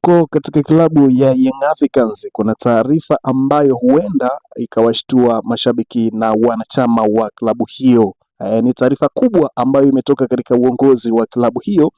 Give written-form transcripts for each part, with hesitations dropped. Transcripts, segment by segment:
Huko katika klabu ya Young Africans kuna taarifa ambayo huenda ikawashtua mashabiki na wanachama wa klabu hiyo. Ni taarifa kubwa ambayo imetoka katika uongozi wa klabu hiyo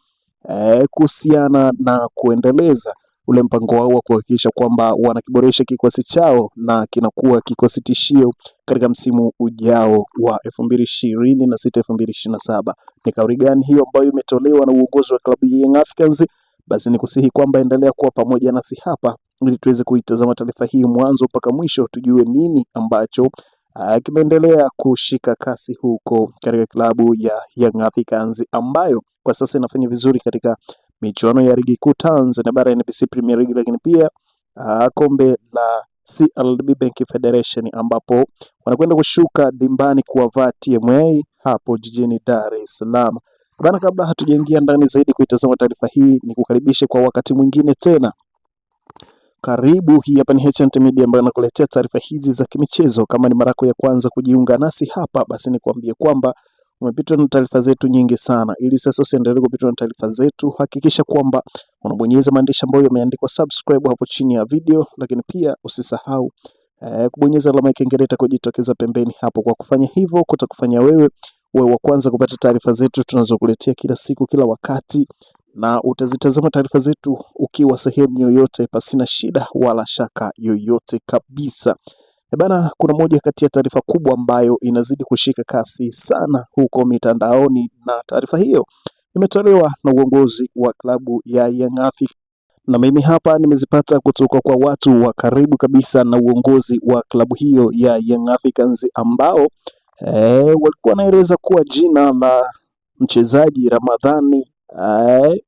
kuhusiana na kuendeleza ule mpango wao wa kuhakikisha kwamba wanakiboresha kikosi chao na kinakuwa kikosi tishio katika msimu ujao wa 2026-2027. Ni kauli gani hiyo ambayo imetolewa na uongozi wa klabu ya Young Africans? Basi ni kusihi kwamba endelea kuwa pamoja nasi hapa ili tuweze kuitazama taarifa hii mwanzo mpaka mwisho, tujue nini ambacho kimeendelea kushika kasi huko katika klabu ya Young Africans ambayo kwa sasa inafanya vizuri katika michuano ya ligi kuu Tanzania bara NBC Premier League, lakini pia kombe la CRDB Bank Federation ambapo wanakwenda kushuka dimbani kuwavaa TMA hapo jijini Dar es Salaam. Bana, kabla hatujaingia ndani zaidi kuitazama taarifa hii, ni kukaribishe kwa wakati mwingine tena. Karibu, hii hapa ni HNT Media ambayo nakuletea taarifa hizi za kimichezo. Kama ni mara yako ya kwanza kujiunga nasi hapa, basi nikwambie kwamba umepitwa na taarifa zetu nyingi sana. Ili sasa usiendelee kupitwa na taarifa zetu, hakikisha kwamba unabonyeza maandishi ambayo yameandikwa subscribe hapo chini ya video, lakini pia usisahau kubonyeza alama ya kengele itakayojitokeza pembeni hapo. Kwa kufanya hivyo kutakufanya wewe wa kwanza kupata taarifa zetu tunazokuletea kila siku kila wakati, na utazitazama taarifa zetu ukiwa sehemu yoyote pasina shida wala shaka yoyote kabisa. Bana, kuna moja kati ya taarifa kubwa ambayo inazidi kushika kasi sana huko mitandaoni, na taarifa hiyo imetolewa na uongozi wa klabu ya Young Africans, na mimi hapa nimezipata kutoka kwa watu wa karibu kabisa na uongozi wa klabu hiyo ya Young Africans ambao walikuwa wanaeleza kuwa jina la mchezaji Ramadhani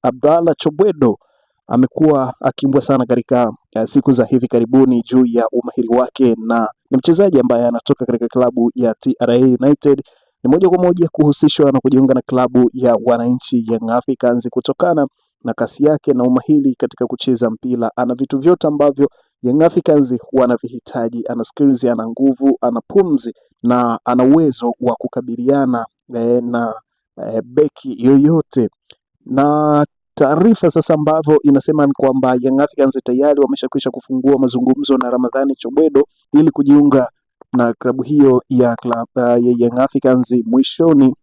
Abdalla Chobwedo amekuwa akimbwa sana katika siku za hivi karibuni juu ya umahiri wake, na ni mchezaji ambaye anatoka katika klabu ya TRA United, ni moja kwa moja kuhusishwa na kujiunga na klabu ya wananchi Young Africans kutokana na kasi yake na umahiri katika kucheza mpira. Ana vitu vyote ambavyo Young Africans wanavihitaji. Ana skills, ana nguvu, ana pumzi na ana uwezo wa kukabiliana na beki yoyote. Na taarifa sasa ambavyo inasema ni kwamba Young Africans tayari wameshakwisha kufungua mazungumzo na Ramadhani Chobwedo ili kujiunga na klabu hiyo ya Young Africans mwishoni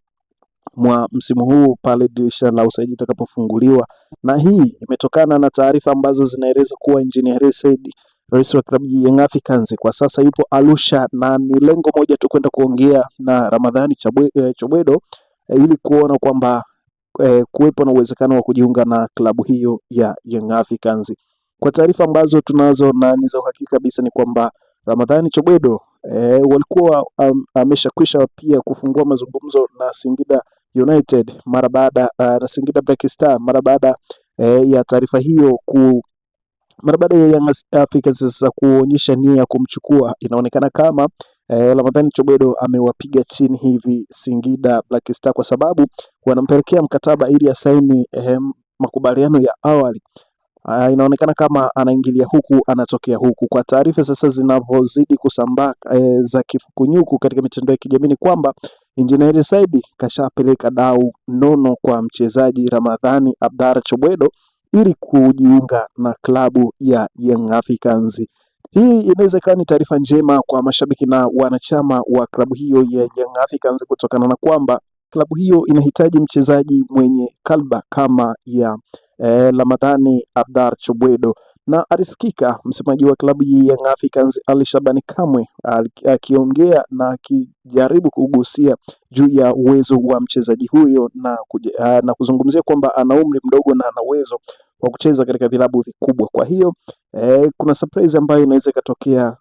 mwa msimu huu pale dirisha la usajili litakapofunguliwa. Na hii imetokana na taarifa ambazo zinaeleza kuwa Engineer Hersi, rais wa klabu ya Young Africans, kwa sasa yupo Arusha na ni lengo moja tu, kwenda kuongea na Ramadhani Chobwedo ili kuona kwamba kuwepo na uwezekano wa kujiunga na klabu hiyo ya Young Africans. Kwa taarifa ambazo tunazo na ni za uhakika kabisa ni kwamba Ramadhani Chobwedo walikuwa ameshakwisha pia kufungua mazungumzo na Singida United mara baada na Singida Black Star mara baada ya taarifa hiyo mara baada ya Young Africans sasa kuonyesha nia ya kumchukua. Inaonekana kama Ramadhani Chobwedo amewapiga chini hivi Singida Black Star kwa sababu wanampelekea mkataba ili asaini makubaliano ya awali. Inaonekana kama anaingilia huku anatokea huku. Kwa taarifa sasa zinavyozidi kusambaa za kifukunyuku katika mitandao ya kijamii kwamba Engineer Hersi kashapeleka dau nono kwa mchezaji Ramadhani Abdalla Chobwedo ili kujiunga na klabu ya Young Africans. Hii inaweza kuwa ni taarifa njema kwa mashabiki na wanachama wa klabu hiyo ya Young Africans kutokana na kwamba klabu hiyo inahitaji mchezaji mwenye kalba kama ya Ramadhani Abdalla Chobwedo. Na alisikika msemaji wa klabu ya Young Africans Ali Shabani Kamwe akiongea na akijaribu kugusia juu ya uwezo wa mchezaji huyo na kuzungumzia kwamba ana umri mdogo na ana uwezo wa kucheza katika vilabu vikubwa. Kwa hiyo kuna surprise ambayo inaweza ikatokea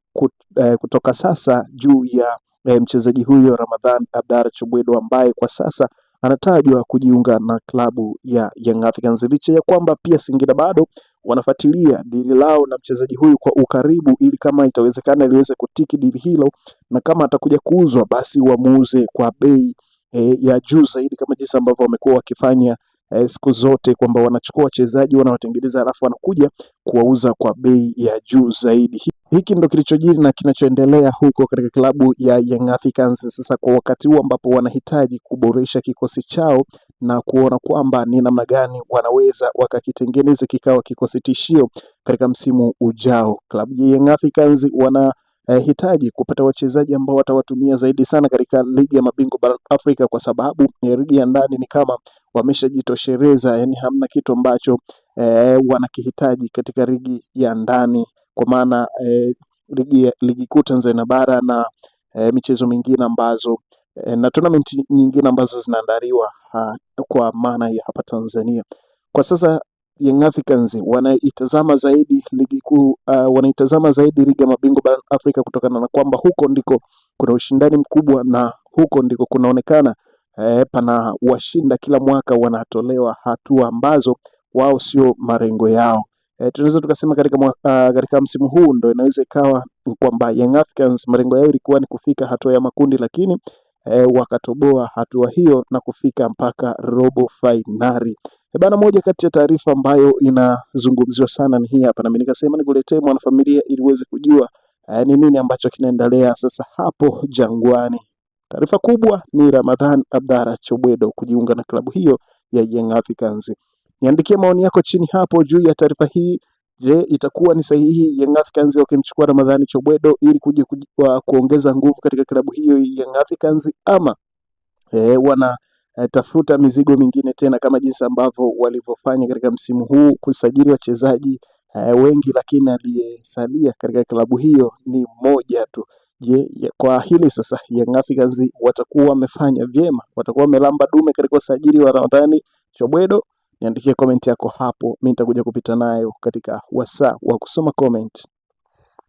kutoka sasa juu ya mchezaji huyo Ramadhani Abdalla Chobwedo ambaye kwa sasa anatajwa kujiunga na klabu ya Young Africans, licha ya kwamba pia Singida bado wanafuatilia dili lao na mchezaji huyu kwa ukaribu, ili kama itawezekana liweze kutiki dili hilo, na kama atakuja kuuzwa basi wamuuze kwa bei ya juu zaidi, kama jinsi ambavyo wamekuwa wakifanya siku zote, kwamba wanachukua wachezaji wanawatengeneza alafu wanakuja kuwauza kwa bei ya juu zaidi. Hiki ndo kilichojiri na kinachoendelea huko katika klabu ya Young Africans sasa, kwa wakati huu ambapo wanahitaji kuboresha kikosi chao na kuona kwamba ni namna gani wanaweza wakakitengeneza kikawa kikosi tishio katika msimu ujao. Klabu ya Young Africans wanahitaji kupata wachezaji ambao watawatumia zaidi sana katika ligi ya mabingwa barani Afrika, kwa sababu ligi ya ndani ni kama wameshajitosheleza, yani hamna kitu ambacho wanakihitaji katika ligi ya ndani, kwa maana ligi kuu Tanzania bara na michezo mingine ambazo na tournament nyingine ambazo zinaandaliwa kwa maana ya hapa Tanzania. Kwa sasa Young Africans wanaitazama zaidi ligi kuu, wanaitazama zaidi ligi ya mabingwa barani Afrika, kutokana na kwamba huko ndiko kuna ushindani mkubwa na huko ndiko kunaonekana pana washinda kila mwaka wanatolewa hatua ambazo wao sio marengo yao. Tunaweza tukasema katika msimu huu ndio inaweza ikawa kwamba Young Africans marengo yao ilikuwa ni kufika hatua ya makundi, lakini wakatoboa hatua hiyo na kufika mpaka robo finali. Bana, moja kati ya taarifa ambayo inazungumziwa sana ni hii hapa, na mimi nikasema nikuletee mwanafamilia ili uweze kujua ni nini ambacho kinaendelea sasa hapo Jangwani. Taarifa kubwa ni Ramadhan Abdalla Chobwedo kujiunga na klabu hiyo ya Young Africans. Niandikie maoni yako chini hapo juu ya taarifa hii. Je, itakuwa ni sahihi Young Africans wakimchukua Ramadhan Chobwedo ili kuja kuongeza nguvu katika klabu hiyo Young Africans, ama wanatafuta mizigo mingine tena kama jinsi ambavyo walivyofanya katika msimu huu kusajili wachezaji wengi, lakini aliyesalia katika klabu hiyo ni mmoja tu. Je, kwa hili sasa Young Africans watakuwa wamefanya vyema, watakuwa wamelamba dume katika usajili wa Ramadhan Chobwedo? Niandikie comment yako hapo, mimi nitakuja kupita nayo katika wasaa wa kusoma comment.